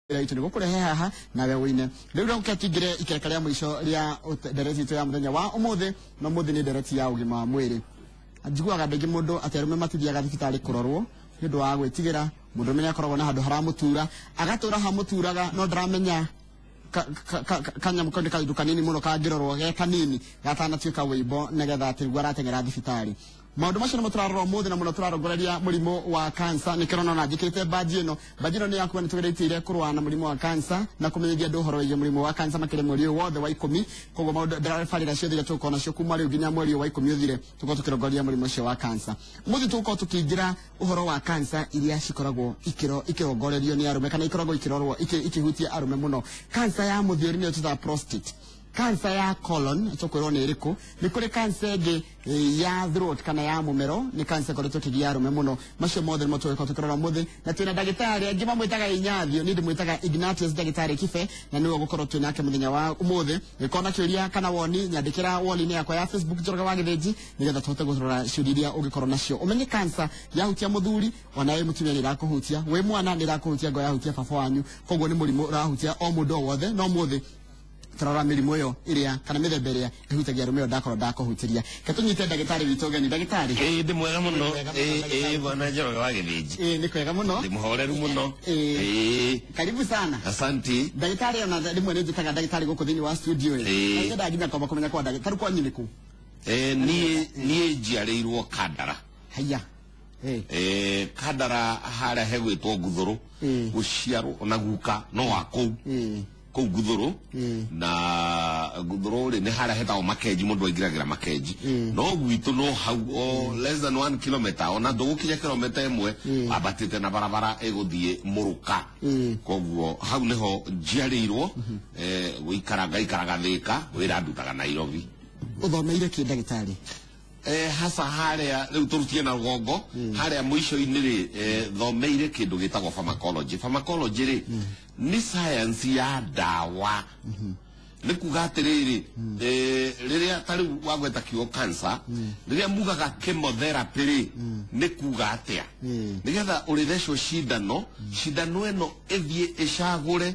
itu niguo kurehe haha nawe wine riu ria uketingire ikereka ria mwisho ria dereti itu ya muthenya wa umuthi no muthi ni dereti ya ugima wa mwiri njiguaga ndingi mundu aterume matithiaga thibitari kurorwo ndu wa gwitigira mundu menya akoragwo na handu haramutura agatura hamuturaga no ndaramenya kanyamu konde kaindu kanini muno kangirorwo ge kanini gatanatuika wibo negetha atirigwa aratengera thibitari maundu macio nimo turarora umuthi na muno turarongoreria murimo wa cancer nikirona na njikirite baji ino ni yakuwa nitugereitire kurwa na murimo wa cancer na kumenyeria ndu horo wige murimo wa cancer makire mweri wothe wa 10 koguo maundu ndirafarira ciothe tukona cio kuma riu nginya mweri wa 10 uthire tuko tukirongoreria murimo cio wa cancer umuthi tuko tukingira uhoro wa cancer iria cikoragwo ikirongorerio ni arume kana ikoragwo ikirorwo ikihutia arume muno cancer ya muthiori ni tuta prostate cancer ya colon chokwero ni iriku ni kuri cancer ge ya throat kana ya mumero ni cancer kore tukigia arume muno macio mothe mo tweko tukirora muthi na twina dagitari angima mwitaga inyathio ni ndimwitaga Ignatius dagitari kife na niwe gukorwo twina ke muthenya wa umuthi ikona kiuria kana woni nyandikira woni ni yakwa ya Facebook Njoroge wa Githinji nigetha tuhote gutorora ciuria ugikorwo nacio umenye cancer ya hutia muthuri ona ye mutumia ni rakuhutia we mwana ni rakuhutia ngo ya hutia baba wanyu koguo ni murimo rahutia o mundu wothe no muthi turora mirimo yo iria kana mithemba iria ihutagia arume yo ndakohutiria ketunyite dagitari witu gani dagitari ndi mwega muno bwana Njoroge wa Githinji ni kwega muno ndi muhoreru muno karibu sana asante dagitari ona rimwe ni njitaga dagitari guku thini wa studio ni nda nginya kwamba kumenya kwa dagitari kwa nyiniku nie njiarĩirwo Kandara haya Kandara haria hegwitwo Nguthuru guciarwo na guka no wa kuu kuu Nguthuru na Nguthuru ri ni haria hetagwo Makenji mundu aingiragira Makenji no gwitu no hau less than 1 kilometer ona ndugukinya kilometer imwe abatite na barabara iguthie Muruka koguo hau niho njiarĩirwo guikaraga Thika wira ndutaga Nairobi uthomeire ki dagitari hasa haria riu turutie na rugongo haria mwisho-ini ri thomeire kindu gitagwo pharmacology ri ni science ya dawa ni kuga atiriri riria tari wagweta kiugo cancer riria mugaga chemotherapy ri ni kuga atia nigetha urithecwo cindano eno ithie icagure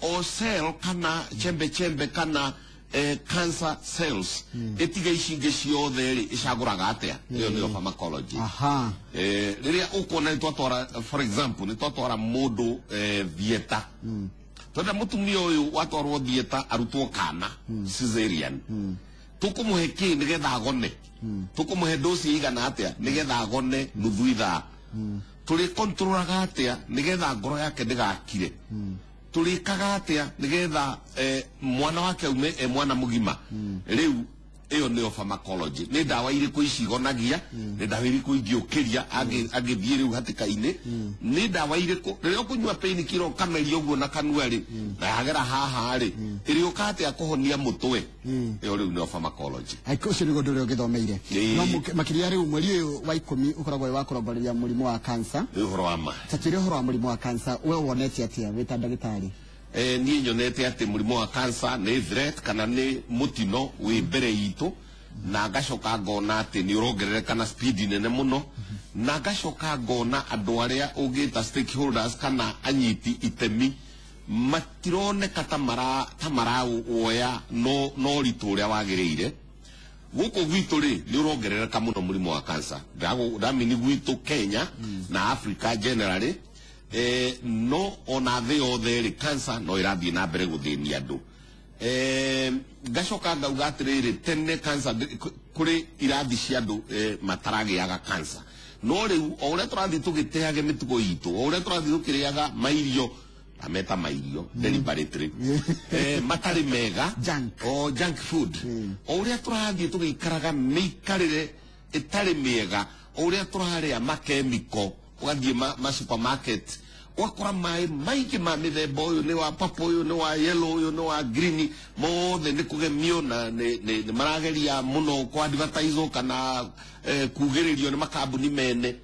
o cell kana chembe kana cancer cells etiga icinge ciothe ri icaguraga atia iyo ni pharmacology riria ukona twatwara for example ni twatwara mundu theater tonda mutumia uyu watwarwo theater arutwo kana cesarean tukumuhe ki nigetha agone tukumuhe dosi igana atia nigetha agone nuthu ithaa turi controlaga atia nigetha ngoro yake ndigakire turikaga atia nigetha mwana wake ume mwana mugima riu iyo niyo pharmacology ni dawa iriku icigonagia ni dawa iriku ingiukiria agithie riu hatika-ini ni dawa iriku riria kunywa pain kilo kameri uguo na kanua ri na yagera haha ri iriuka atia kuhonia mutwe iyo riu niyo pharmacology aikucio ni gondu rio githomeire no makiria riu mweri uyu wa 10 ukoragwo wa kurongoreria murimo wa cancer uhoro wa ma tatire uhoro wa murimo wa cancer we wonete atia wita dagitari ni nyonete ati murimo wa cancer ni threat kana ni mutino wi mbere yitu na ngacoka ngona ati ni urongerereka na speed nene muno na ngacoka ngona andu aria ungita stakeholders kana anyiti itemi matironeka tamara woya no ritu uria wagiriire guku gwitu ri ni urongerereka muno murimo wa cancer ndamini gwitu Kenya na Africa generally no ona the other cancer no irathie na mbere guthinia andu ngacoka ngauga atiriri tene cancer kuri irathi cia andu mataragiaga cancer no riu o uria turathie tugiteage mitugo yitu o uria turathie tukiriaga mairio ameta mairio deliberately matari mega junk food o uria turathie tugikaraga mikarire itari mega o uria turaria makemiko ugathie ma supermarket wakora mai maiki ma mithemba uyu ni wa purple uyu ni wa yellow uyu ni wa green mothe ni kugemio na ni marageria muno kwa advertise kana kugiririo ni makambuni mene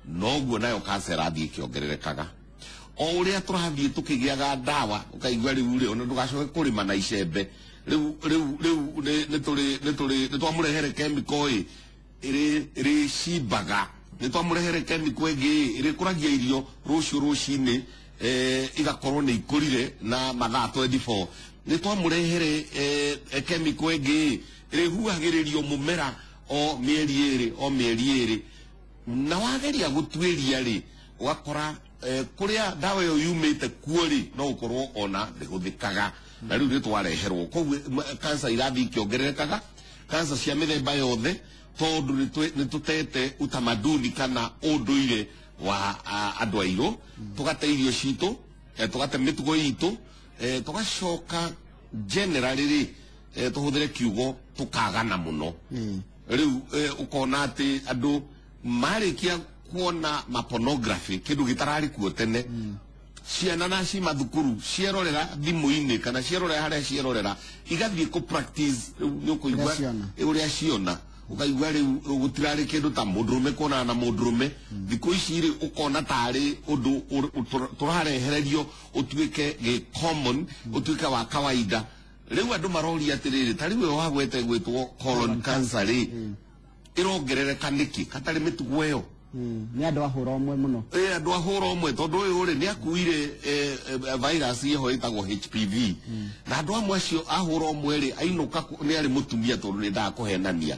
noguo nayo cancer athie kiongererekaga o uria turathie tukigiaga dawa ukaigua riu ri ona ndugacoke kurima na icembe riu ni twamurehere chemical iri cimbaga ni twamurehere chemical ingi iri kuragia irio rucio rucini igakorwo nä ikurire na mathaa 24 nä twamurehere chemical ĩngĩ ĩrĩhuhagĩrĩrio mũmera o mĩeri ĩrĩ na wageria gũtuĩria rĩ ũgakora kũrĩa ndawa ĩyo yumĩte kuo rĩ no ũkorwo ona ndĩhũthĩkaga na rĩu nĩ twareherwo koguo kansa irathiĩ ikĩongererekaga kansa cia mĩthemba yothe tondũ nĩ tũtete utamaduni kana ũndũire wa andũ airũ tũgate irio citũ tũgate mĩtugo itũ tũgacoka generally tũhũthĩre kiugo tũkagana mũno rĩu ũkona atĩ andũ marĩkia kuona pornography kĩndũ gĩtararĩ kuo tene ciana na ci mathukuru cierorera thimũ-inĩ kana cierorera harĩa cierorera igathiĩ kũ practice nĩ ũkũigua ũrĩa ciona ukaigua rĩu gũtirarĩ kĩndũ ta mũndũrũme kuonana na mũndũrũme thikũ ici rĩ ũkona tarĩ ũndũ tũrarehererio ũtuĩke gĩ common ũtuĩke wa kawaida rĩu andũ maroria atĩrĩrĩ tarĩ we wagwete gwĩtwo colon cancer rĩ ĩrongerereka nĩkĩ katarĩ mĩtugo ĩyo nĩ andũ ahũra ũmwe mũno andũ ahũra ũmwe tondũ ũyũ rĩ nĩ akuire virus ĩho ĩtagwo HPV na andũ amwe acio ahũra ũmwe rĩ ainũka nĩ arĩ mũtumia tondũ nĩ ndaga kũhenania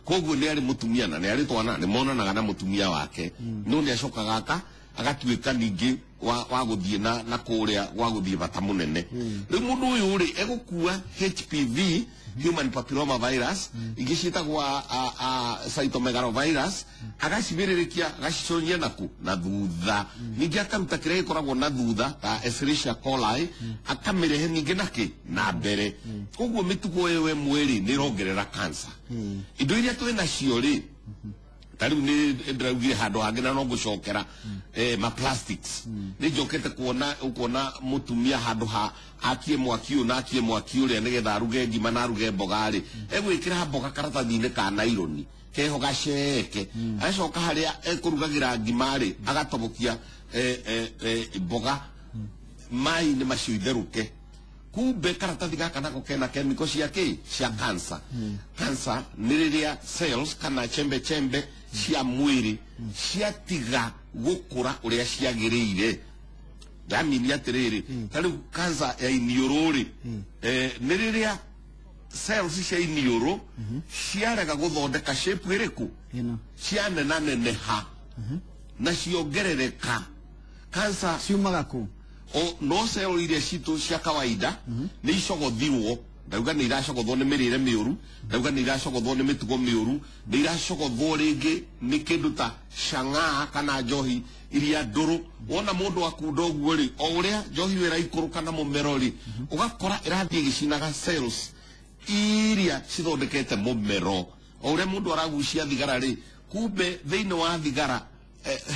koguo nĩ arĩ mũtumia na nĩ arĩ twana nĩ monanaga na mũtumia wake no nĩ acokaga agatuĩka ningĩ wa gũthiĩ na kũrĩa wa gũthiĩ bata mũnene rĩu mũndũ ũyũ rĩ egũkua HPV human papilloma virus ingĩ ciĩtagwo cytomegalovirus agacibĩrĩrĩkia agaciconia naku na thutha ningĩ akaruta kĩrĩa gĩkoragwo na thutha ta Escherichia coli akamĩrehe ningĩ nakĩ na mbere koguo mĩtugo ĩyo ĩmwe rĩ nĩ ĩrongerera cancer indo iria twĩ nacio rĩ tariu nĩ ndĩraugire handũ hangĩ na no ngũcokera ma plastics nĩ njokete kuona mũtumia handũ akie mwaki ũyũ na akie mwaki ũrĩa nĩgetha aruge ngima na aruge mboga rĩ egwĩkĩra mboga karatathi-inĩ ka naironi keho gaceke acoka harĩa ekũrugagĩra ngima rĩ agatobokia mboga maĩ-inĩ macio itherũke kumbe karatathi gaka nako kena chemical cia cancer cancer nĩ rĩrĩa cells kana chembe cia mwĩrĩ ciatiga gũkũra ũrĩa ciagĩrĩire ndamini atĩrĩrĩ tarĩu cancer ya iniũrũ rĩ nĩ rĩrĩa cells cia iniũrũ ciarega gũthondeka shape ĩrĩkũ cianenaneneha na ciongerereka cancer ciumaga kũ no cell iria citũ cia kawaida nĩ icogothirwo ndauga nĩ iracogothwo nĩ mĩrĩre mĩũru ndauga nĩ iracogothwo nĩ mĩtugo mĩũru nĩ iracogothwo rĩngĩ nĩ kĩndũ ta cang'aa kana njohi iria ndũrũ wona mũndũ akunda ũguo rĩ o ũrĩa njohi ĩyo ĩraikũrũka na mũmero rĩ ũgakora ĩrathiĩ ĩgĩcinaga cells iria cithondekete mũmero o ũrĩa mũndũ aragucia thigara rĩ kumbe thĩinĩ wa thigara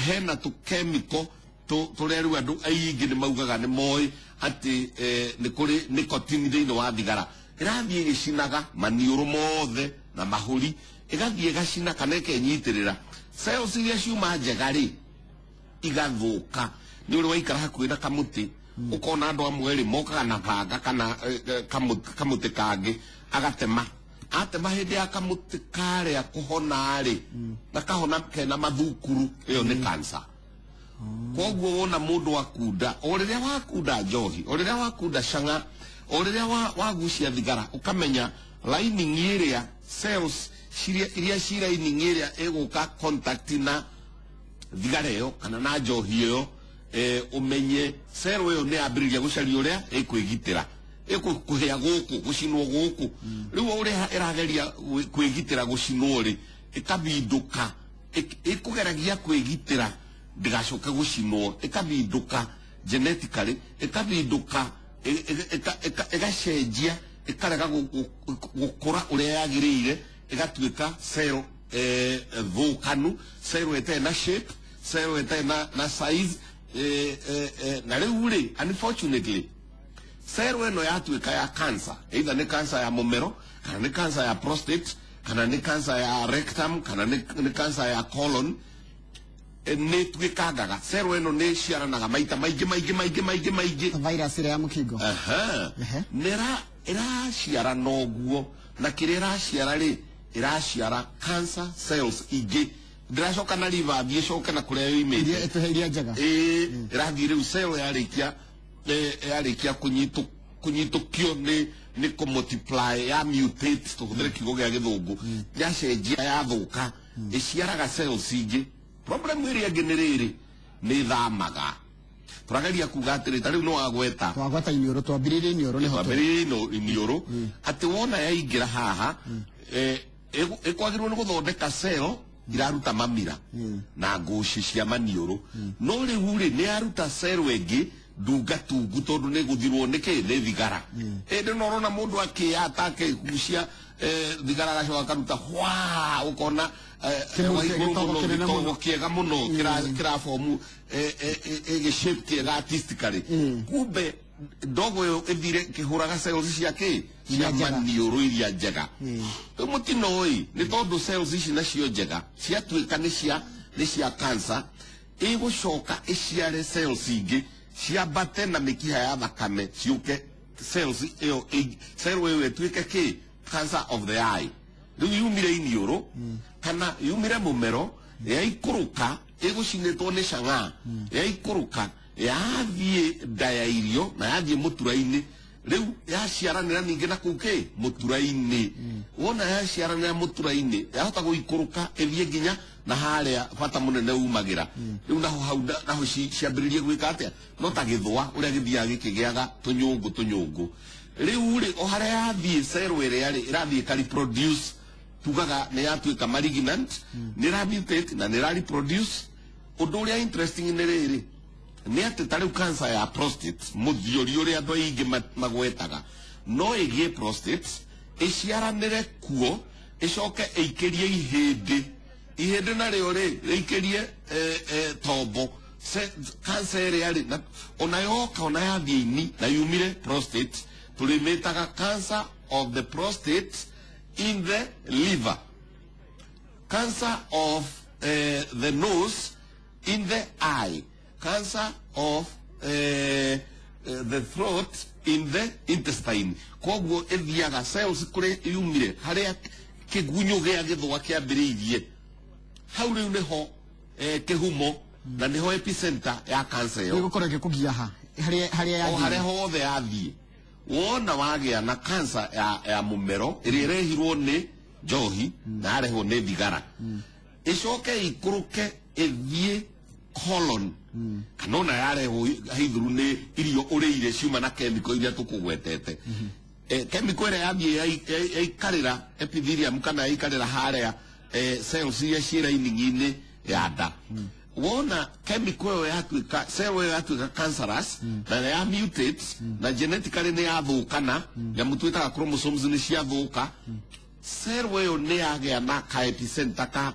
hena tũkemiko tũrĩa rĩu andũ aingĩ nĩ maugaga nĩ moĩ atĩ nĩ kũrĩ nicotine thĩinĩ wa thigara ĩrathiĩ ĩgĩcinaga maniũrũ mothe na mahũri ĩgathiĩ ĩgacina kana ĩkenyitĩrĩra cells iria ciuma njega rĩ igathũka nĩ ũrĩ waikara hakuhĩ na kamũtĩ ũkona andũ amwe rĩ mokaga na banga kana kamũtĩ kangĩ agatema atema hĩndĩ ya kamũtĩ karĩa kũhona rĩ na kahona kena mathukuru ĩyo nĩ cancer koguo wona mũndũ akunda o rĩrĩa wakunda njohi o rĩrĩa wakunda cang'a o rĩrĩa wagucia thigara ũkamenya lining ĩrĩa cells iria ci lining ĩrĩa ĩgũka contact na thigara ĩyo kana na njohi ĩyo ũmenye cell ĩyo nĩ yambĩrĩria gũcaria ũrĩa ĩkwĩgitĩra ĩkũhĩa gũkũ gũcinwo gũkũ rĩu ũrĩa ĩrageria kwĩgitĩra gũcinwo rĩ ĩkabindũka ĩkũgeragia kwĩgitĩra ndigacoke gũcinwo ĩkabindũka genetically ĩkabindũka ĩgacenjia ĩkarega gũkũra ũrĩa yagĩrĩire ĩgatuĩka cell thũkanu cell ĩtarĩ na shape cell ĩtarĩ na size na rĩu rĩ unfortunately cell ĩno yatuĩka ya cancer either nĩ cancer ya mũmero kana nĩ cancer ya prostate kana nĩ cancer ya rectum kana nĩ cancer ya colon nĩ tuĩkangaga cell ĩno nĩ ciaranaga maita maingĩ virus ĩrĩa ya mũkingo nĩ ĩraciara noguo na kĩrĩa ĩraciara rĩ ĩraciara cancer cells ingĩ ndiracoka na liver thie coke na kuria yoimite etuheria njaga irathie riu cell yarikia kunyitukio ni ku multiply ya mutate tuhuthire kiugo gia githungu yacenjia yathuka iciaraga cells ingi. Problem iria ingi ni riri ni thamaga turageria kuga atiri tariu no agweta twagwata inioro twambiririe inioro ni hoto inioro ati wona yaingira haha ikwagirwo ni guthondeka cell iraruta mamira na nguci cia manioro no riu ri ni aruta cell engi ndunga tungu tondu ni guthirwo niki ni thigara indi no rona mundu akiata akigucia thigara gacoka karuta hwa ukona gitogo kiega muno kirafomu shape kiega artistically kumbe ndogo yo ithire kihuraga cells ciake cia manioro iria njega mutino oi ni tondu cells ici nacio njega ciatuika ni cia cancer igucoka iciare cells ingi ciambate na mikiha ya thakame ciuke cells iyo cell iyo etuike ki cancer of the eye riu yumire inioro kana yumire mumero yaikuruka igucinitwo ni canga yaikuruka yathie nda ya irio na yathie mutura-ini riu yaciaranira ningi na kuki mutura-ini wona yaciaranira mutura-ini yahota guikuruka ithie nginya na haria bata munene umagira riu naho ciambiririe gwika atia no ta githwa uria githiaga gikigiaga tunyungu riu ri o haria yathie cell iri irathie ka reproduce tugaga ni yatuika malignant ni mutate na ni reproduce. Undu uria interesting ni riri ni ati tariu cancer ya prostate muthiori uria andu aingi magwetaga no igie prostate iciaranire kuo icoke ikirie ihindi nario ri ikirie tombo cancer iria ri ona yathie ini na yumire prostate tulimitaga cancer of the prostate in the liver, cancer of the nose in the eye, cancer of the throat in the intestine. Koguo ethiaga cells kure yumire haria kigunyo gia githwa kiambiriirie hau riu niho kihumo na niho epicenter ya cancer yo gukora gikugia haria hothe yathie wona wagia na cancer ya mumero iri rehirwo ni njohi na arehwo ni thigara icoke ikuruke ithie colon kanona yarehwo haithuru ni irio urire ciuma na chemical iria tukugwetete chemical iria yathie yaikarira epithelium kana yaikarira haria cells iria ciĩ lining-ini ya nda wona chemical yo yatuika cell yo yatuika cancerous na ya mutates na genetically ni yathukana ya mutwitaga chromosomes ni ciathuka cell yo ni yagia na ka epicenter ka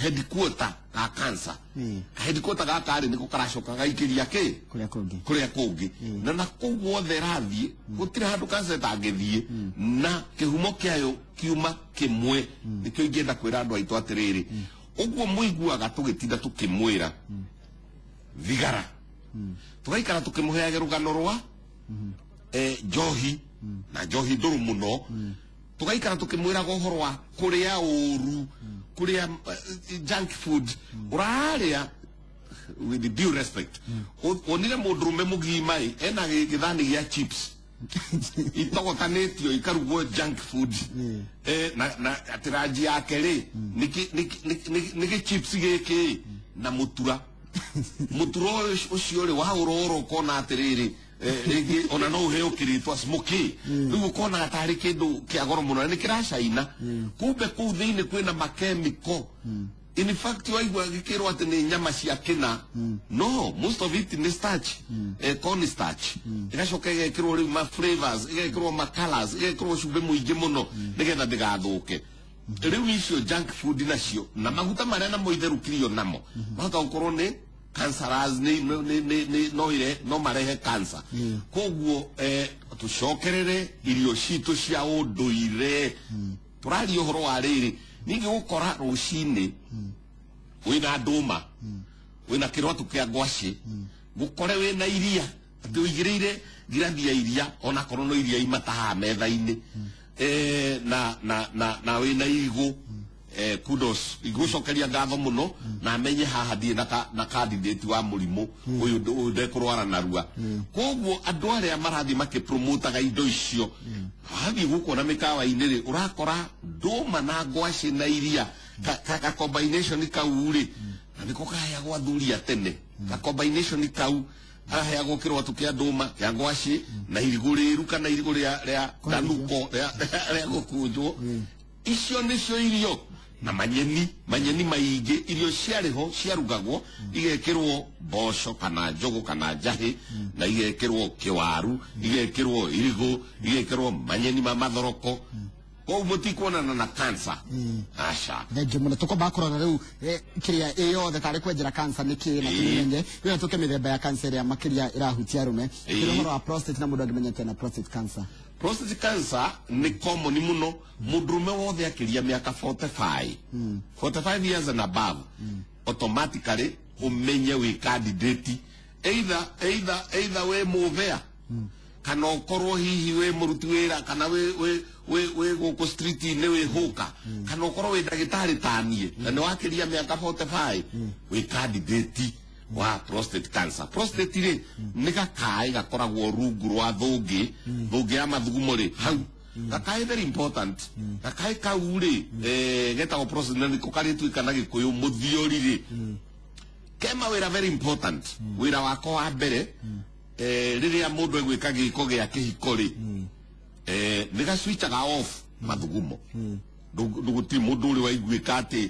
headquarter ka cancer headquarter ga kari niko karacoka gaikiria ki kuria kungi na kuguo therathie gutire handu cancer tangithie na kihumo kiayo kiuma kimwe nikio ingienda kwira andu aitu atiriri uguo muiguaga tugitinda tukimwira thigara tugaikara tukimuheaga rugano rwa njohi na njohi nduru muno tugaikara tukimwira gohoro wa kuria uru kuria junk food uraria with due respect onire mundurume mugima ena githani gia chips itogotanitio ikarugwo junk food na atiraji yake ri niki chips giki na mutura ucio ri wa uroro kona atiriri rigi ona no heo kiritwa smoky riu kona atari kindu kia goro muno ni kiracaina kumbe kuu thiini kwina makemiko. In fact, waigua gikirwo ati ni nyama cia kina no most of it ni starch corn starch igacoka igekirwo riu ma flavors igekirwo ma colors igekirwo cumbe muingi muno nigetha ndigathuke riu icio junk food nacio na maguta maria namo itherũkirio namo mahota gukorwo ni cancerous no marehe cancer koguo tucokerere irio citu cia unduire turaria uhoro wa riri ningi gukora rucini wina nduma wina kirwatu kia ngwaci gukore wina iria ati uigirire ngirathi ya iria ona korwo no iria imataha metha-ini na wina igu kudos igucokeria ngatho muno na amenye haha ndie na candidate wa murimu uyu ndekurwara narua koguo andu aria marathi makipromotaga indo icio hathi guko na mikawa-ini ri urakora nduma na ngwaci na iria ka combination kau ri na niko kaheagwo athuri a tene ka combination kau aheagwo kirwatu kia nduma kia ngwaci na irigu riru kana irigu ria tanuko ria gukunjwo icio nicio irio na manyeni maingi irio ciariho ciarugagwo igekirwo mboco kana njogo kana njahi na igekirwo kiwaru igekirwo irigu igekirwo manyeni ma mathoroko ko mutikuonana na cancer asha thenge muno tukomba kurora riu kiria yothe kare kwenjera cancer ni kira kinenge yo tuke mithemba ya cancer ya makiria irahutia rume kiromoro wa prostate na mundu angimenyete na prostate cancer. Prostate cancer ni common muno mundurume wothe akiria miaka 45 years and above automatically umenye wi candidate either we muvea kana ukorwo hihi we muruti wira kana we guku street ni we huka kana ukorwo we ndagitari tanie na ni wakiria miaka 45 we candidate wa prostate cancer. Prostate ri ni gakai gakoragwo rungu rwa thungi ya mathugumo ri hau gakai very important gakai kau ri getagwo prostate ni kokari kana gikuyu muthiori ri kema wira very important wira wako wa mbere riria mundu egwika giko gia kihiko ri ni ga switchaga off mathugumo nduguti mundu uri waiguika ati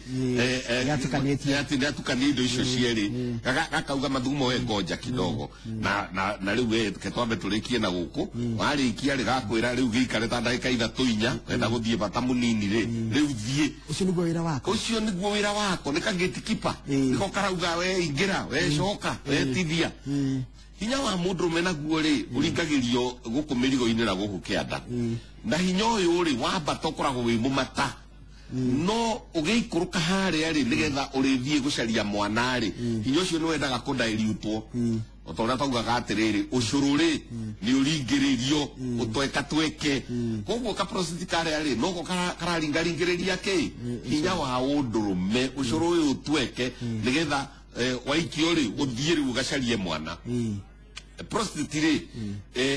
yatukanĩtie indo icio cierĩ gakauga mathugumo we ngoja kidogo na riu we ketwambe turikie na guku warikia ri gakwira riu giikare ta ndagika 3-4 wenda guthie bata munini ri riu thie ucio niguo wira wako ni ka gatekeeper niko karauga we ingira we coka we tithia hinya wa mundu mena guo ri uringagirio guku mirigo-ini na guku kianda na hinya uyu ri wamba tokoragwo wi mumata no ugeikuruka haria ri nigetha urithie gucaria mwana ri hinya ucio ni wendaga kudairiutwo otora taugaga atiriri ucuru ri ni uringiririo utweka tweke koguo ka prostate karia ri no kararingaringiriria ki hinya wa undurume ucuru uyu tweke nigetha waikio ri uthie ri ugacarie mwana prostate ri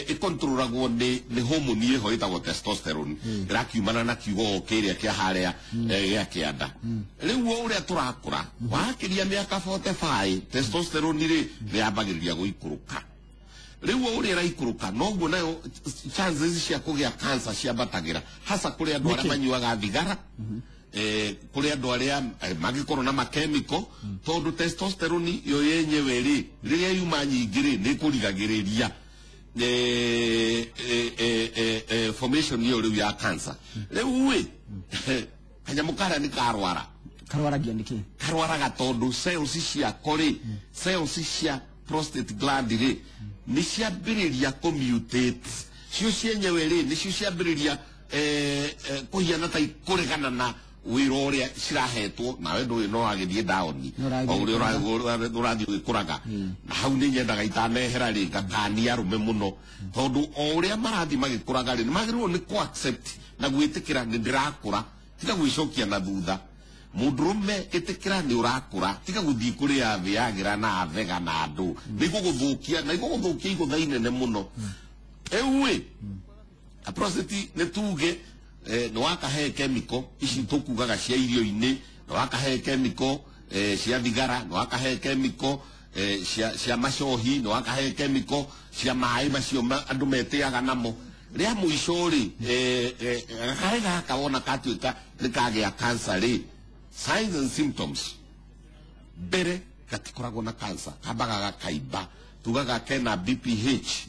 ikontrolagwo ni hormone iho itagwo testosterone irakiumana na kiugo kiria kia haria gia kianda riu uria turakura wakiria miaka 45 testosterone ri niambagiriria guikuruka riu uria iraikuruka noguo nayo chances cia kugia cancer ciambatagira hasa kuri andu aria manyuaga thigara kuri andu aria magikorwo na makemiko tondu testosterone yo yenyewe ri riria yuma nyingi ri ni kurigagiriria formation yo riu ya cancer riu we kanyamukara ni karwaragia niki karwaraga tondu cells cia kori cells cia prostate gland ri ni ciambiriria commutate cio cienyewe ri ni cio ciambiriria kuhiana ta ikuregana na wira uria cirahetwo nawe ndui no agithie down urathi ugikuraga na hau ni nyendaga itanehera ri ngakania arume muno tondu o uria marathi magikuraga ri magirwo ni ku accept na gwitikira ni ndirakura tiga gwicokia na thutha mundurume itikira ni urakura tiga guthii kuri athiagira na avega na andu niguo guthukia na iguo guthukia iguthaine ne muno ewe a prostate ni tuge no wakahe chemical ici tukugaga cia irio-ini no wakahe chemical cia thigara no wakahe chemical cia macohi no wakahe chemical cia mai macio andu metiaga namo ria muico ri gakare gaka wona katuika ni kagia cancer ri signs and symptoms mbere gatikoragwo na cancer kambaga gakaimba tugaga kena BPH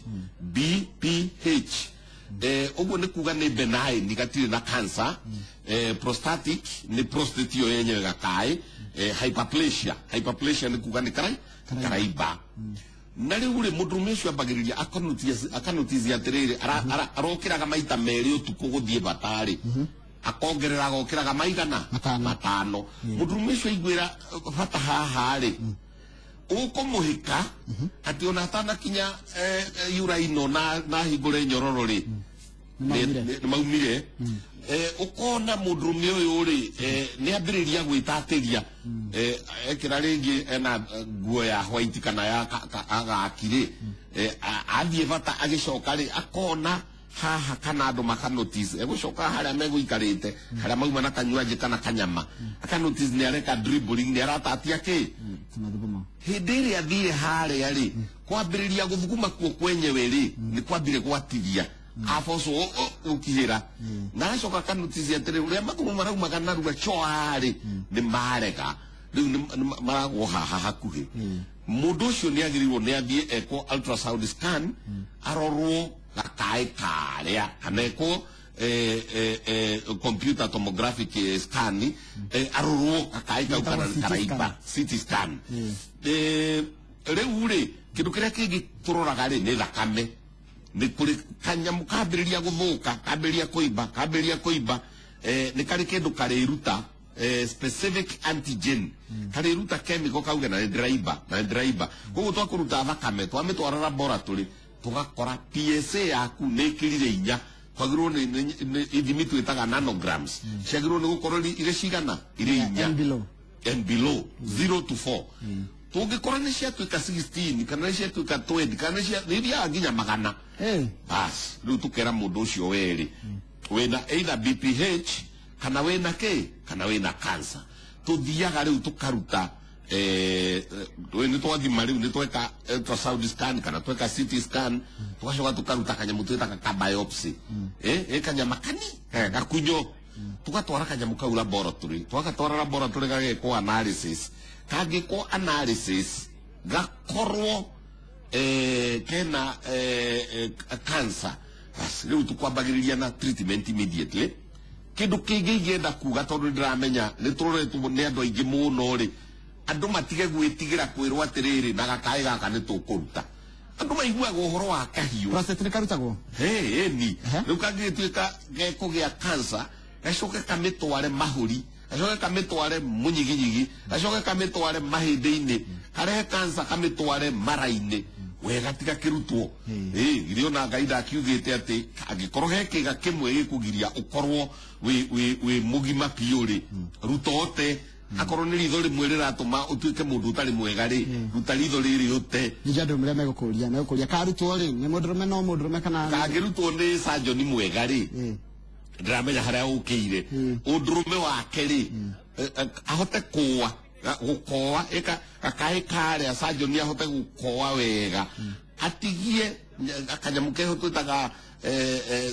uguo ni kuga ni benign ni gatiri na cancer prostatic ni prostate yo yenyewe gakai hyperplasia ni kuga ni karaiba na riu ri mundurume ucio ambagiriria akanotizia atiriri arokiraga maita meri utuku guthie batari akongerera agokiraga maigana matano mundurume ucio igwira bata haha ri ukumuhika ati ona atana kinya yuraino na hingure nyororo ri nĩ maumire ukona mũndũrũme ũyũ rĩ nĩ ambĩrĩria gwĩtatĩria ekĩra rĩngĩ ena nguo ya white kana ya agaki rĩ athiĩ bata agĩcoka rĩ akona haha kana andũ makanotice egũcoka harĩa megũikarĩte harĩa mauma na kanywaji kana kanyama akanotice nĩ areka dribbling nĩ aratatia kĩ hĩndĩ ĩrĩa athire harĩa rĩ kwambĩrĩria gũthuguma kuo kwenyewe rĩ nĩ kwambire gwatithia afoso ukihira na acoka kanotice atĩrĩ ũrĩa mathugumo maraumaga narua coarĩ nĩ marega rĩu maragwo haha hakuhĩ mũndũ ũcio nĩ agĩrĩirwo nĩ athiĩ ekwo ultrasound scan arorwo gakaĩ karĩa kana ekwo computer tomographic scan arorwo gakaĩ kau kana karaiba CT scan rĩu rĩ kĩndũ kĩrĩa kĩngĩ tũroraga rĩ nĩ thakame nĩ kũrĩ kanyamu kambĩrĩria gũthũka kambĩrĩria kũimba nĩ karĩ kĩndũ karĩruta specific antigen karĩruta chemical kauge na driver koguo twakũruta thakame twamĩtwara laboratory tũgakora PSA yaku nĩ ĩkĩrire inya twagĩrĩrwo nĩ ithimi twĩtaga nanograms ciagĩrĩrwo nĩ gũkorwo irĩ cigana irĩ inya and below 0 to 4 tũngĩkora nĩ ciatuĩka 16 kana nĩ ciatuĩka 20 kana nĩ iria nginya magana bas rĩu tũkera mũndũ ũcio werĩ wĩna either BPH kana wĩna kĩ kana wĩna cancer tũthiaga rĩu tũkaruta nĩ twathima rĩu nĩ tweka ultrasound scan kana tweka CT scan tũgacoka tũkaruta kanyamũ twĩtaga ka biopsy kanyama kani gakunyo tũgatwara kanyamũ kau laboratory twagatwara laboratory gagekwo analysis kangĩkwo analysis gakorwo kena cancer bas rĩu tũkwambagĩrĩria na treatment immediately kĩndũ kĩngĩ ingĩenda kuga tondũ ndĩramenya nĩ tũroretwo nĩ andũ aingĩ mũno rĩ andũ matige gwĩtigĩra kwĩrwo atĩrĩrĩ na gakaĩ gaka nĩ tũkũruta andũ maiguaga ũhoro wa kahiũ prostate nĩ karutagwo ni rĩu kangĩtuĩka gekũgĩa cancer gacoke kamĩtware mahũri gacoke kamĩtware mũnyiginyigi gacoke kamĩtware mahĩndĩ-inĩ karehe cancer kamĩtware mara-inĩ wega tiga kĩrutwo githĩona Ngai ndakiugĩte atĩ angĩkorwo he kĩga kĩmwe gĩkũgiria ũkorwo wĩ mũgima biũ rĩ ruta ũte akorwo nĩ ritho rĩmwe rĩratũma ũtuĩke mũndũ ũtarĩ mwega rĩ ruta ritho rĩrĩ ũte ningĩ andũ arĩa megũkũria karutwo rĩ nĩ mũndũrũme no mũndũrũme kana kangĩrutwo nĩ surgeon mwega rĩ ndĩramenya harĩa ũkĩire ũndũrũme wake rĩ ahote gũkoa gakaĩ karĩa surgeon ahote gũkoa wega atigie kanyamũ keho twĩtaga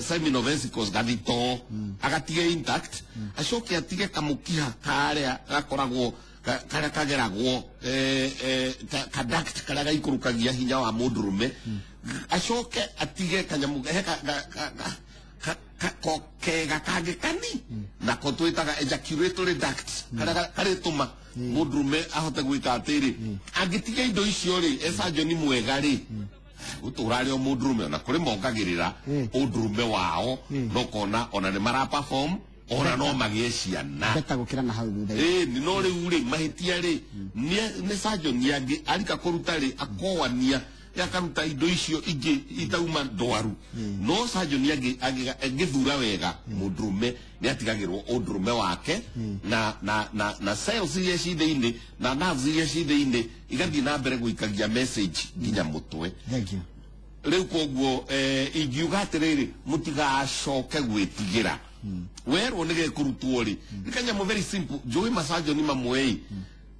seminal vesicles gathito agatige intact acoke atige kamũkiha karĩa gakoragwo karĩa kageragwo kaduct karĩa gaikũrũkagia hinya wa mũndũrũme acoke atige kanyamũ kega kangĩ kani nako twĩtaga ejaculatory duct karĩa karĩtũma mũndũrũme ahote gwĩka atĩrĩ angĩtiga indo icio rĩ surgeon mwega rĩ gũtũra arĩ o mũndũrũme ona kũrĩ mongagĩrĩra ũndũrũme wao nokona ona nĩ mara perform ona no magĩe ciana beta gũkĩra na hau thutha nĩ no rĩu rĩ mahĩtia rĩ nĩ surgeon angĩ arika kũruta rĩ akowania akaruta indo icio ingĩ itauma ndwaru no surgeon angĩthura wega mũndũrũme nĩ atigagĩrwo ũndũrũme wake na cells iria ciĩ-thĩinĩ na nerves iria ciĩ-thĩinĩ igathiĩ na mbere gũikagia message nginya mũtwe rĩu koguo ingiuga atĩrĩrĩ mũtigacoke gwĩtigĩra werwo nĩ gekũrutwo rĩ nĩ kanyamũ very simple njũĩ masurgeon mamwe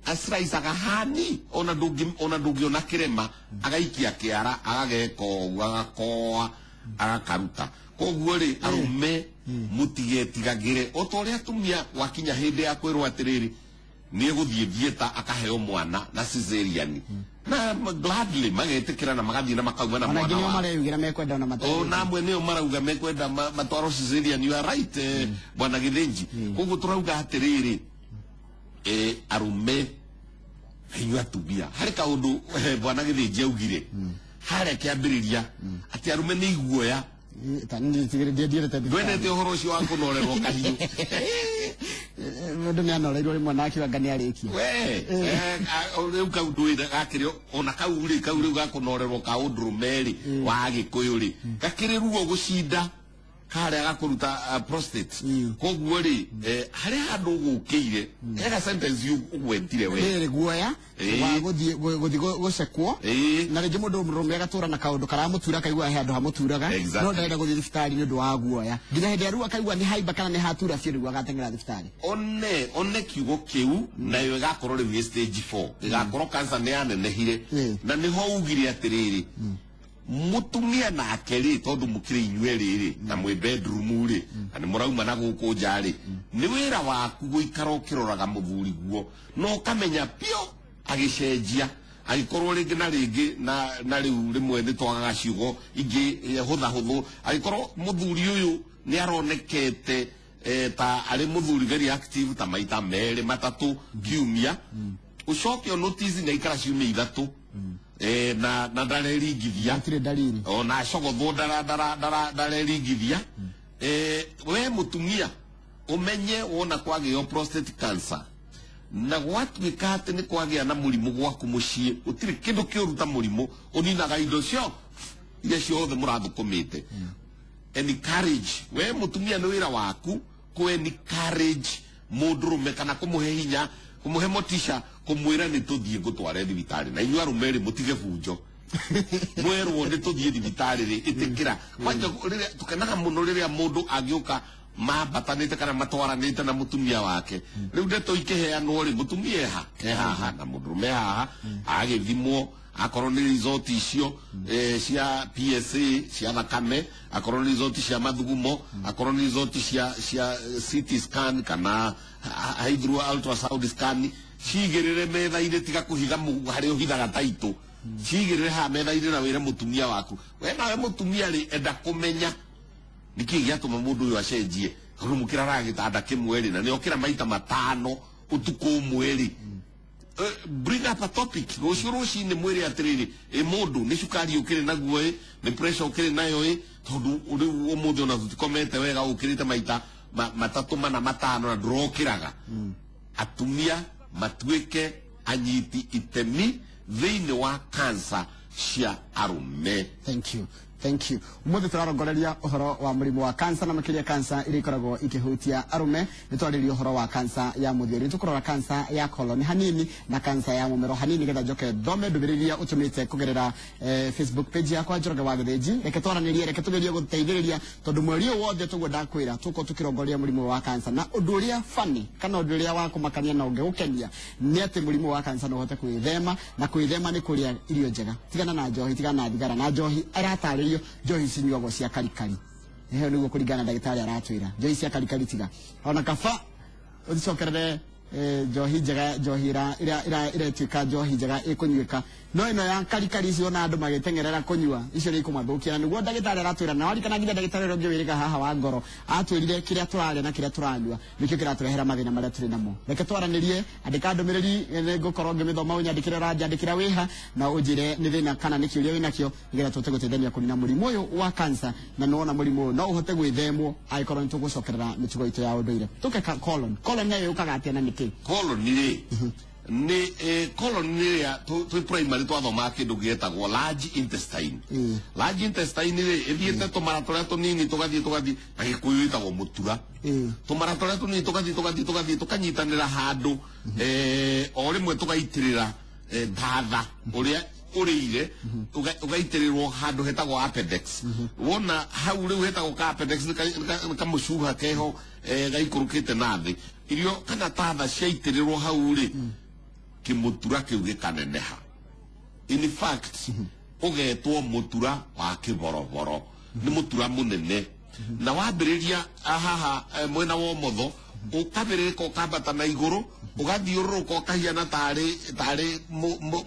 aciraicaga hani ona ndũngĩona kĩrema agaikia kĩara agageka ũguo agakoa agakaruta koguo rĩ arũme mũtigetigagĩre o ta ũrĩa atumia wakinya hĩndĩ ya kwĩrwo atĩrĩrĩ nĩ egũthiĩ thieta akaheo mwana na cesarean na gladly magetĩkĩra na magathiĩ na makauma na mwana wao na amwe nĩo marauga mekwenda matwarwo cesarean you are right bwana Gĩthĩnji koguo tũrauga atĩrĩrĩ arũme hinywa atumia harĩ kaũndũ bwana Gĩthĩnji augire harĩa kĩambĩrĩria atĩ arũme nĩ iguoya ndwendete ũhoro ũcio wa kũnorerwo kahiũ mũndũ nĩ anoreirwo rĩmwe na akiuga nĩ arĩkia rĩu kau ndwĩre gakĩrĩ ona kau rĩu gakũnorerwo ka ũndũrũme rĩ wa Gĩkũyũ rĩ gakĩrĩ ruo gũcinda kare agakuruta prostate koguo ri hari handu gukiire ega sentence ugwetire we rere guoya wa guthie gucekwo na rĩngĩ mũndũ mũrũme agatura na kaũndũ karamutura kaigua handu hamuturaga no ndenda guthie thibitari nĩ ũndũ wa guoya nginya hĩndĩ arua kaigua nĩ haimba kana nĩ hatura biũ nĩguo agateng'era thibitari one kiugo kiu nayo igakorwo rĩu stage 4 igakorwo cancer nĩ yanenehire na nĩho ugire atĩrĩrĩ mutumia nake ri tondu mukire inywe riri na mwe bedroom ri na murauma na guku njari ni wira waku guikara ukiroraga muthuri guo no kamenya pio agicenjia agikorwo ringi na riu rimwe ni twagaga ciugo ingi hutha huthu agikorwo muthuri uyu ni aronekete ta ari muthuri very active ta maita mere matatu kiumia ucoke notice na ikara ciumia ithatu na ndareringithia atire dalili ona cogothwo ndareringithia we mutumia umenye wona kwagio prostate cancer na gwatuika ati ni kwagia na murimu gwaku mucii utire kindu kiuruta murimu uninaga indo cio iria ciothe murathukumite encourage we mutumia ni wira waku ku encourage mundurume kana kumuhe hinya kumuhe motisha kumwira ni tuthie gutware thibitari na inywa rumeri mutige bunjo mwerwo ni tuthie thibitari ri itikira kwanja riria tukanaga muno riria mundu agiuka mabatanite kana matwaranite na mutumia wake riu ndeto ikiheanwo ri mutumia haha na mundurume haha agithimwo akorwo ni result icio cia PSA cia thakame akorwo ni result cia mathugumo akorwo ni result cia CT scan kana hydro ultrasound scan cigirire metha-inĩ tiga kuhiga hari uhithaga taito cigirire ha metha-inĩ na wire mutumia waku we nawe mutumia ri enda kumenya niki giatuma mundu uyu acenjie rumukira ra gitanda kimwe ri na ni okira maita matano utuku mweri bring up a topic ruci ni mwiri atiriri mundu ni cukari ukire naguo ni pressure ukire nayo tondu uri umuthi ona tutikomete wega ukirite maita matatu mana matano na ndurokiraga atumia matuike anyiti itemi thiini wa cancer cia arume. Thank you. Umuthi turarongoreria uhoro wa murimu wa cancer na makiria cancer iri ikoragwo ikihutia arume nitwariria uhoro wa cancer ya muthiri tukurora cancer ya colon hanini na cancer ya mumero hanini getha njoke thome ndubiriria utumite kugerera Facebook page yakwa Njoroge wa Githinji reke twaranirie reke tugerie guteithiriria tondu mweri wothe tugo ndakwira tuko tukirongoria murimu wa cancer na undu uria funny kana undu uria wa kumakania na ungegukenia ni ati murimu wa cancer no hote kwithema na kwithema ni kuria irio njega tigana na njohi tigana na thigara na njohi aratari njohi cinyuagwo cia karikari ehe niguo kuringana ndagitari aratwira njohi cia karikari tiga ona kaba uthicokerere njohi njega njohi iretwika njohi njega ikunyuika no ino ya karikari icio na andu magitengerera kunyua icio ni ikumathukia niguo ndagitari aratwira na warikana nginya ndagitari ronge wiriga haha wa ngoro atwirire kiria turaria na kiria turanyua nikio kiraturehera mathina maria turi namo reke twaranirie andika ndumiriri ngukorwo ngimithoma unyandikire ranjandikira wiha na unjire ni thina kana ni kiuria winakio nigetha tuhote guteithania kunina murimu uyu wa cancer na nona murimu no uhote gwithemwo aikorwo ni tugucokerera mitugo itu ya unduire tuke colon nayo ukaga atia na niki colon ni colon ni ya tu primary twathoma kindu gietagwo large intestine large intestine ri ithiete tumara turia tunini tugathie agikuyu itagwo mutura tumara turia tunini tugathie tukanyitanira handu o rimwe tugaitirira ndatha uria urire ugaitirirwo handu hetagwo appendix wona hau riu hetagwo appendix ni kamucuha keho gaikurukite nathi irio kana tatha ciaitirirwo hau ri kimutura kiu gikaneneha in fact ugetwo mutura wa kiboroboro ni mutura munene na wambiriria haha mwena wa motho ukabirika ukambata na iguru ugathiururuka ukahiana tari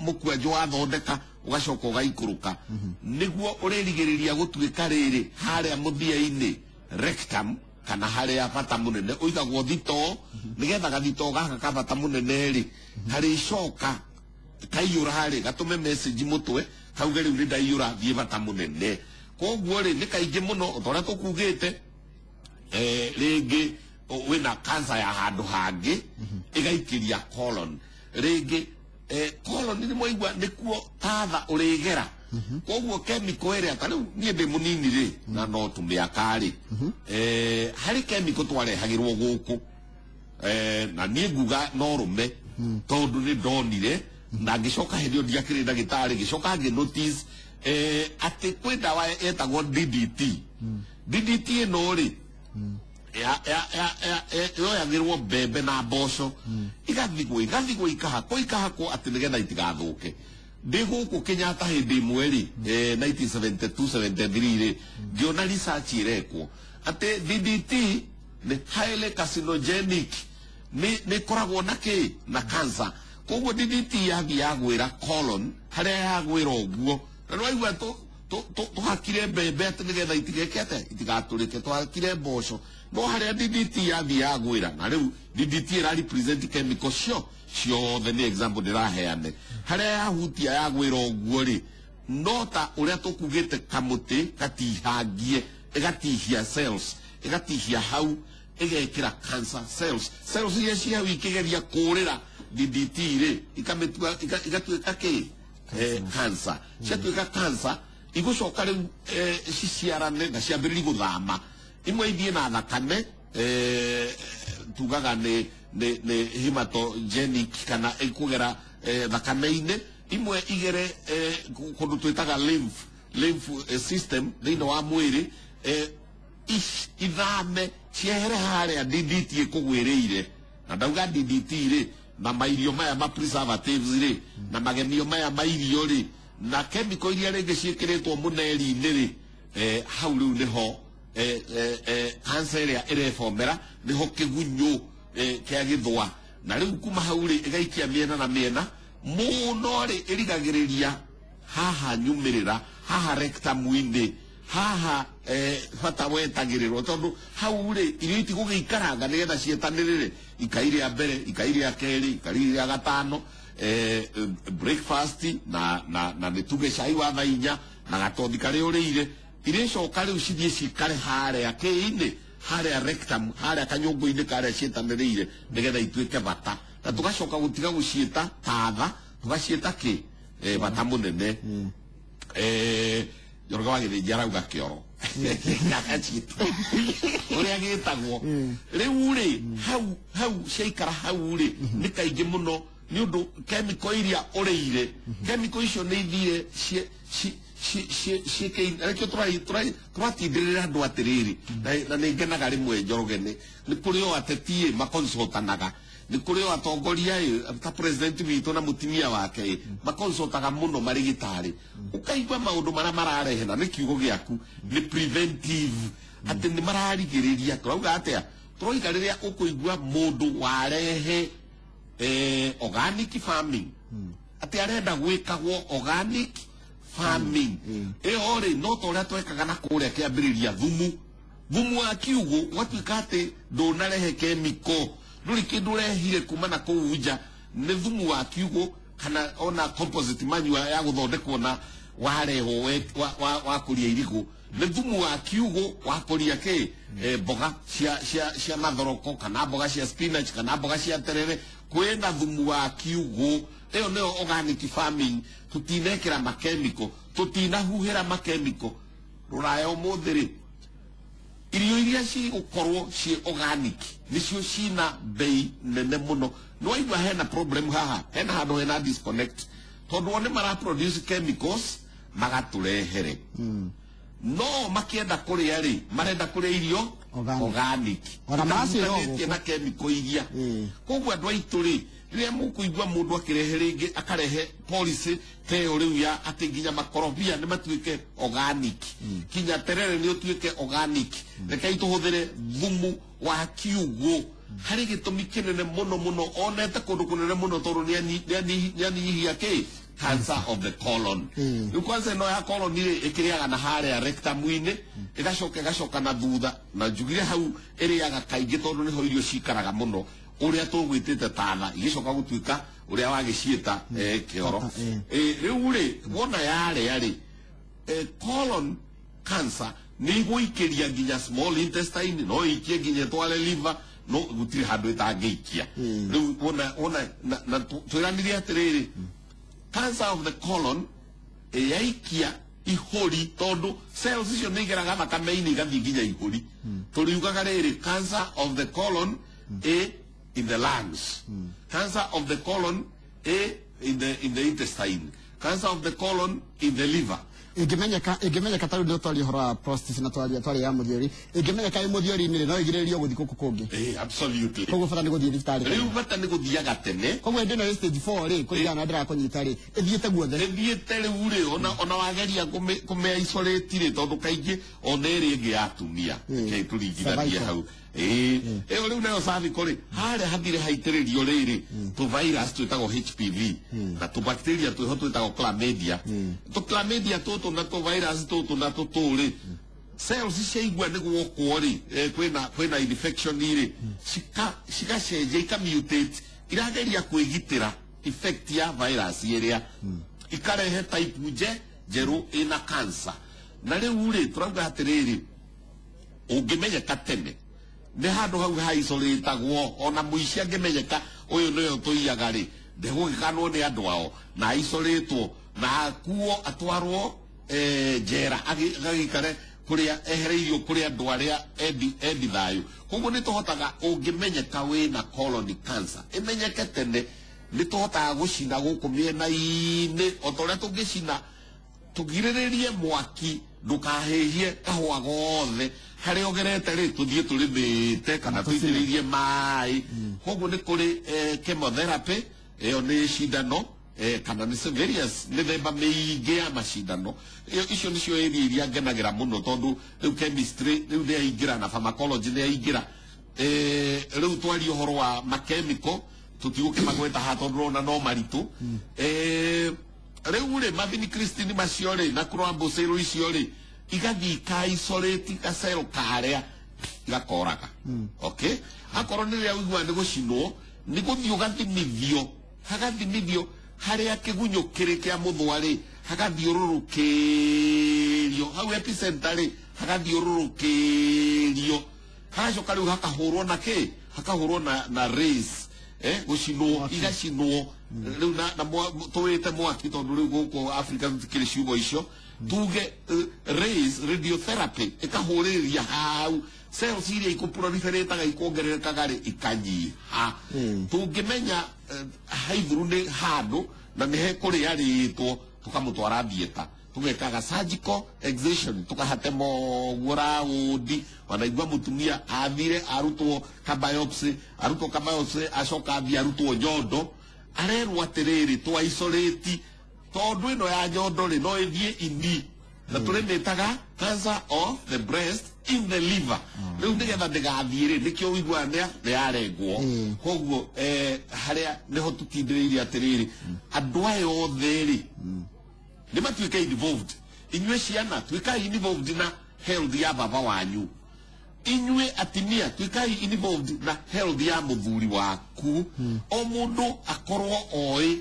mukwenjo wathondeka ugacoka ugaikuruka niguo uririgiriria gutuika riri haria muthia-ini rectum kana haria bata munene uigagwo thito nigetha gathito gaka kabata munene ri hari coka kaiyura hari gatume message mutwe kauge riu ndaiyura thie bata munene koguo ri ni kaingi muno thora tukugite ringi wina cancer ya handu hangi igaikiria colon ringi colon ni mwaigua nikuo tatha urigera koguo chemical ĩrĩa ta rĩu niĩ ndĩ mũnini rĩ na no tũmĩaka rĩ harĩ chemical twarehagĩrwo gũkũ na niĩ nguga no rũme tondũ nĩ ndonire na ngĩcoka hĩndĩ ĩyo ndiakĩrĩ ndagĩtarĩ ngĩcoka ngĩ-notice atĩ kwĩ ndawa yetagwo DDT ĩno rĩ yoyagĩrwo mbembe na mboco igathigwo ikahakwo atĩ nĩgetha itigathũke ndĩ gũkũ Kenyatta hĩndĩ ĩmwe rĩ 1972-73 rĩ ngĩona research ĩrekwo atĩ DDT nĩ highly carcinogenic nĩ koragwo na kĩ na cancer koguo DDT yathi yagwĩra colon harĩa yagwĩra ũguo na nĩwaigua tũhakire mbembe atĩ nĩgetha itigatũrĩke twahakire mboco no harĩa DDT yathi yagwĩra na rĩu DDT ĩra-represent chemical ciothe nĩ example ndĩraheane harĩa yahutia yagwĩra ũguo rĩ no ta ũrĩa tũkugĩte kamũtĩ gatihangie ĩgatihia cells ĩgatihia hau ĩgekĩra cancer cells iria ci hau ikĩgeria kũũrĩra DDT rĩ igatuĩka kĩ cancer ciatuĩka cancer igũcoka rĩu ciciarane na ciambĩrĩrie gũthama imwe ithiĩ na thakame tugaga nĩ hematogenic kana ikũgera thakame-inĩ imwe igere kũndũ twĩtaga lymph system thĩinĩ wa mwĩrĩ ithame ciehere harĩa DDT ĩkũgwĩrĩire na ndauga DDT rĩ na mairio maya ma preservatives rĩ na magemio maya ma irio rĩ na chemical iria rĩngĩ ciĩkĩrĩtwo mũneri-inĩ rĩ hau rĩu nĩho cancer ĩrĩa ĩrebomera nĩho kĩgunyũ kĩa gĩthũa na rĩu kuma hau rĩ ĩgaikia mĩena na mĩena mũno rĩ ĩrigagĩrĩria haha nyumĩrĩra haha rectum-inĩ haha bata wetagĩrĩrwo tondũ hau rĩ irio itigũgĩikaranga nĩgetha cietanĩrĩre ikairĩa mbere ikairĩa kerĩ ikairĩa gatano breakfast na nĩ tuge cai wa thaa inya na gatothi karĩa ũrĩire irĩcoka rĩu cithiĩ cikare harĩa kĩ-inĩ harĩa rectum harĩa kanyũngũ-inĩ karĩa ciĩtanĩrĩire nĩgetha ituĩke bata na tũgacoka gũtiga gũciĩta tatha tũgaciĩta kĩ bata mũnene Njoroge wa Gĩthĩnji arauga kĩoro gagaciĩta ũrĩa gĩtagwo rĩu rĩ hau ciaikara hau rĩ nĩ kaingĩ mũno nĩ ũndũ chemical iria ũrĩire chemical icio nĩ ithire rekio tũratindĩrĩra andũ atĩrĩrĩ na nĩ ngenaga rĩmwe Njoroge nĩ kũrĩ o ateti makonsultanaga nĩ kũrĩ o atongoria ta president witũ na mũtumia wake makonsultaga mũno marĩgĩtarĩ ũkaigua maũndũ marĩa mararehe na nĩ kiugo gĩaku nĩ preventive atĩ nĩ mararigĩrĩria tũrauga atĩa tũroiga rĩrĩa ũkũigua mũndũ warehe organic farming atĩ arenda gwĩkagwo organic farming ĩyo rĩ no ta ũrĩa twekaga na kũrĩa kĩambĩrĩria thumu wa kiugũ ũgatuĩka atĩ ndũnarehe chemical ndũrĩ kĩndũ ũrehire kuma na kũu nja nĩ thumu wa kiugũ kana ona composite manure ya gũthondekwo na warehwo wakũria irigũ nĩ thumu wa kiugũ wakũria kĩ mboga cia mathoroko kana mboga cia spinach kana mboga cia terere kwĩna thumu wa kiugũ ĩyo nĩyo organic farming tũtinekĩra makemiko tũtinahuhĩra makemiko rũraya ũmũthĩ rĩ irio iria cigũkorwo ciĩ organic nĩcio cina bei nene mũno nĩwaigua hena problem haha hena handũ hena disconnect tondũ o nĩ maraproduce chemicals magatũrehere no makĩenda kũrĩa rĩ marenda kũrĩa irio organic ona macio na chemical iria koguo andũ aitũ rĩ rĩrĩa mũkũigua mũndũ akĩrehe rĩngĩ akarehe policy teo rĩu ya atĩ nginya makorobia nĩ matuĩke organic kinya terere nĩ ũtuĩke organic rekei tũhũthĩre thumu wa kiugũ harĩ gĩtũmi kĩnene mũno mũno onete kũndũ kũnene mũno tondũ nĩanyihia kĩ cancer of the colon rĩu kwanza ĩno ya colon rĩ ĩkĩrĩaga na harĩa rectum-inĩ ĩgacoka na thutha na njugire hau ĩrĩaga kaingĩ tondũ nĩho irio cikaraga mũno ũrĩa tũgwĩtĩte tatha igĩcoka gũtuĩka ũrĩa wagĩciĩta kĩoro rĩu rĩ wona yarĩa rĩ colon cancer nĩ igũikĩria nginya small intestine no ikie nginya tware liver no gũtirĩ handũ ĩtangĩikia rĩu wona twĩranire atĩrĩrĩ cancer of the colon yaikia ihori tondu cells icio nä igeraga thakame-inä igathiä nginya ihori tå riugaga rä rä cancer of the colon in the lungs, cancer of the colon in the intestine, cancer of the colon in the liver. Ingimenyeka taru ndio twari horo wa prostate na twari ya muthiori ingimenyeka muthiori ni no igiririo guthi kuku kungi Absolutely. koguo bata ni guthii thibitari riu bata ni guthiaga tene koguo ndino stage 4 ri kuringana ndira kunyita ri ithiite guothe ithiite riu ri ona wageria kume isolate ri tondu kaingi ona iri ingi ya atumia ke turingithania hau riu nayo cervical ri haria hathire haitiririo riri tu virus twitagwo HPV na tu bacteria tu twitagwo chlamydia tu chlamydia tutu na tu virus tutu na tutu ri cells ciaigua niguo kwori kwina infection iri cigacenjia ikamutate irageria kwigitira effect ya virus iria ikarehe type njeru ina cancer na riu ri turauga atiriri ungimenyeka tene ni handu hau haisoletagwo ona muici angimenyeka uyu niyo tuiyaga ri ndigugikanwo ni andu ao na isoletwo na kuo atwarwo njera agikare kuria ehereirio kuria andu aria endi thayu koguo ni tuhotaga ungimenyeka wina colon cancer imenyeke tene ni tuhotaga gucina guku miena-ini otoria tungicina tugiriririe mwaki ndukahihie kahua gothe haria ogerete ri tuthie turimite kana tuitiririe mai koguo ni kuri chemotherapy iyo ni cindano kana ni various mithemba miingi ya macindano icio nicio area iria ngenagira muno tondu riu chemistry riu ni aingira na pharmacology ni aingira riu twari uhoro wa makemiko tutiguke magweta ha tondu rona no maritu riu ri mavini Christine macio ri na kurwambo cero icio ri igathi ka isolate ka cell karia igakoraga okay akorwo ni ria wigua ni gucinwo ni guthio gathimithio hagathimithio haria kigunyo kiri kia muthwari hagathiururukirio hau epicenter ri hagathiururukirio hagacoka riu hakahurwo na ki hakahurwo na rays gucinwo igacinwo riu na tuwite mwaki tondu riu guku Africa tutikiri ciugo icio tuge rays radiotherapy ikahuriria hau cells iria ikuproliferataga ikuongererekaga ri ikanyiha tungimenya haithuru ni handu na ni he kuria ritwo tukamutwara theater tugekaga surgical excision tukahate mogura udi wanaigua mutumia athire arutwo biopsy acoka athi arutwo nyondo arerwo atiriri twa isolate tondu ino ya nyondo ri no ithie ini na turimitaga cancer of the breast in the liver riu nigetha ndigathiire nikio wigua ni arengwo koguo haria niho tutindiriire atiriri andu aya othe ri ni matuike involved inyue ciana tuikai involved na health ya baba wanyu inyue atimia tuikai involved na health ya muthuri waku o mundu akorwo oi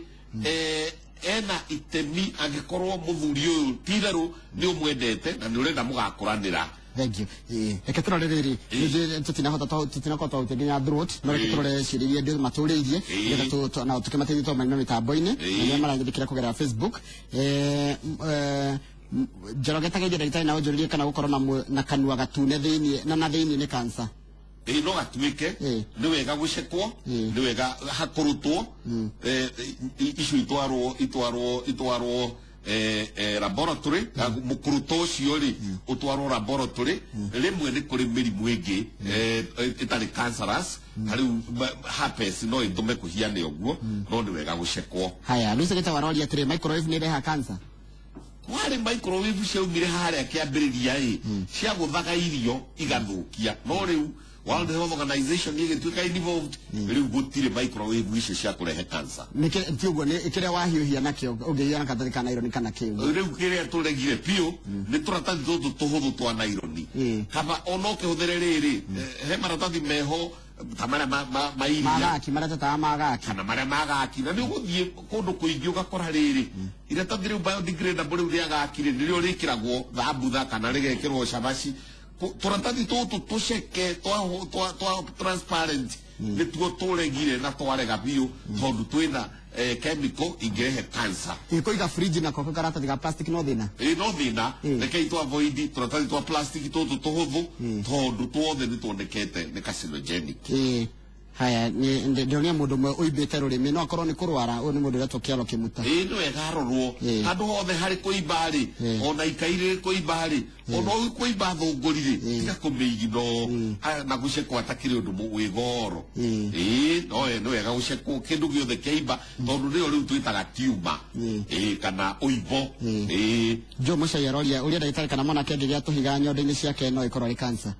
ena itemi angikorwo muthuri uyu titharu ni umwendete na ni urenda mugakuranira. Thank you. Eke turore riri tutinahota uteginya throat no reke turore ciria ndio maturiirie ngetha na tukimateithia to maneno mitambo-ini na marangithikira kugera Facebook Njoroge tageje ndagitari na onjoririe kana gukorwo na kanua gatune thiini na thiini ni cancer no gatuike ni wega gucekwo ni wega hakurutwo icio itwarwo laboratory mukuruto cio ri utwarwo laboratory rimwe ni kuri mirimu ingi itari cancerous hariu herpes no itume kuhiane uguo no ni wega gucekwo. Haya ruce geta waroria atiri microwave ni reha cancer wari microwave ciaumire haria kiambiriria cia guthaga irio igathukia no riu World Health Organization igituika involved riu gutire microwave icio cia kurehe cancer nike tiugo ni ikiria wahiuhia nakio ungiana kathari kana ironi kana kiu riu kiria turegire pio ni turatathi tutu tuhuthu twa naironi kaba onoke huthere riri he maratathi meho tamara mairia magaki maratata magaki kana maria magaki na ni guthie kundu kuingi ugakora riri iratathi riu biodegradable riu riagakire nirio rikiragwo thambutha kana rigekirwo cabaci turatathi tutu tuceke twa transparent nituo turegire na twarega biu tondu twina chemical ingerehe cancer. Kuiga fridge na koko karatathi ga plastic no thina. No thina rekei twa avoid turatathi twa plastic tutu tuhuthu tondu tuothe nituonekete ni carcinogenic. Haya ndio mundu mwe uibite rurimi no akorwo ni kurwara uyu ni mundu uretwo kialo kimuta no egarorwo andu hothe hari kuimba ri ona ikaire kuimba ri ona kuimba thungurire tiga kumeigino na gucekwo atakire undu wigoro no ega gucekwo kindu giothe kiimba tondu rio riu twitaga tumor kana uibo jo muca yaroria uria ndagitari kana mwana kenge gia tuhiga nyondo-ini ciake no ikorwo ri cancer.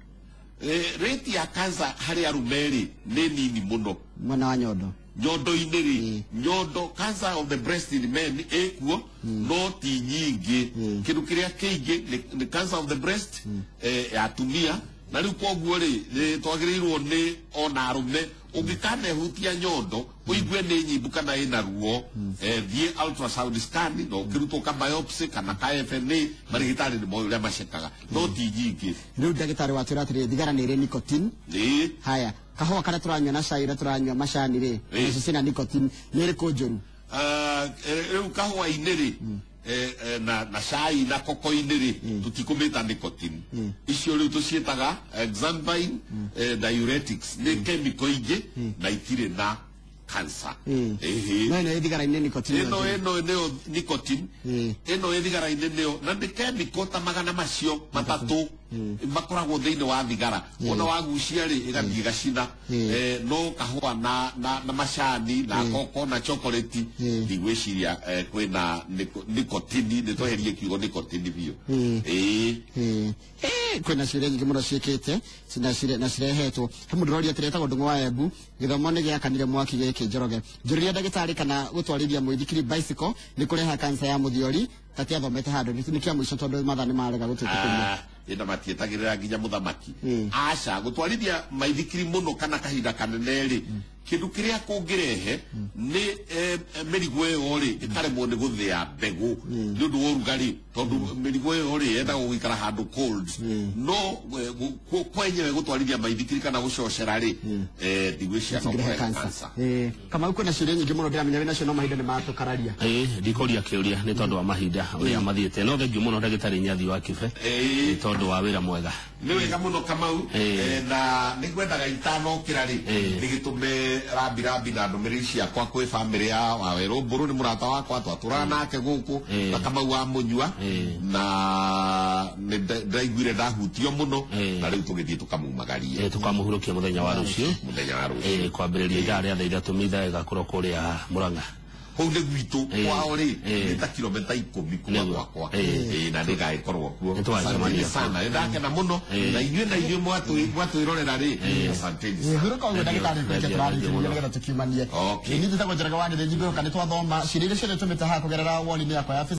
Rate ya cancer hari arumeri ni nini muno mwana wa nyondo nyondo-ini ri nyondo cancer of the breast in men ekuo no ti nyingi kindu kiria kiingi ni cancer of the breast ya atumia na riu koguo ri twagirirwo ni ona arume ungikane hutia nyondo uigue ni nyimbu kana ina ruo thie ultrasound scan no kirutwo ka biopsy kana ka FNA marigitari ni moyo ria macekaga no ti nyingi. Riu ndagitari watwira atiri thigara ni ri nicotine haya kahua kana turanywa na cai turanywa macani ri icio cina nicotine ni ri kunjuru riu kahua iniri na cai na koko-ini ri tutikumita nicotine icio riu tucietaga xanthine diuretics ni chemical ingi na itire na cancer. No ethigara-ini nicotine ino nio nicotine ino ethigara-ini nio na ni chemical ta magana macio matatu makoragwo thiini wa thigara ona wagucia ri igathii gacina no kahua na macani na koko na chocolate ndigwiciria kwina nicotine ni tweherie kiugo nicotine biu kwina ciria nyingi muno ciikite na cirehetwo he mundu roria tiretagwo ndungu wa Embu githomo ni giakanire mwaki giki Njoroge njuriria ndagitari kana gutwarithia muithikiri bicycle ni kureha cancer ya muthiori tati athomete handu ni kia muico tondu mathani marega gututukuria ina matietagirira nginya muthamaki aca gutwarithia maithikiri muno kana kahinda kanene ri kindu kiria kungirehe ni mirigo iyo ri ikaremwo ni guthia mbegu ni undu wa urugari tondu mirigo iyo ri yendagwo guikara handu cold no kwenyewe gutwarithia maithikiri kana gucocera ri ndigwiciria no kurehe cancer. Kama uko na ciria nyingi muno ndiramenya wina cio no mahinda ni matukararia ndikoria kiuria ni tondu wa mahinda uria mathiete no thengiu muno ndagitari Nyathi wa Kibe ni tondu wa wira mwega ni wega muno Kamau na nigwendaga itanokira ri nigitume rambi na ndumiriri ciakwa kwi family ya Waweru Mburu ni murata wakwa twaturana nake guku na Kamau wa Munyua na ndaiguire ndahutio muno na riu tugithii tukamumagaria tukamuhurukia muthenya wa rucio kwambiriria ithaa ria thaa 3 mitha igakorwo kuria Murang'a hau nä gwitå kwao rä nä ta kilomita 10 kuma gwakwa na nä gagäkorwo kuo sana nä ndakena må no na inyuä na inyuä mwatwä rorera rä hurå ndagätarä kwä tårarä tukiumanie nä njätagwo Njoroge wa Githĩnji ngå kanä twathoma ciria iria ciothe tå mä te haha kå gerera woni-inä yakwa ya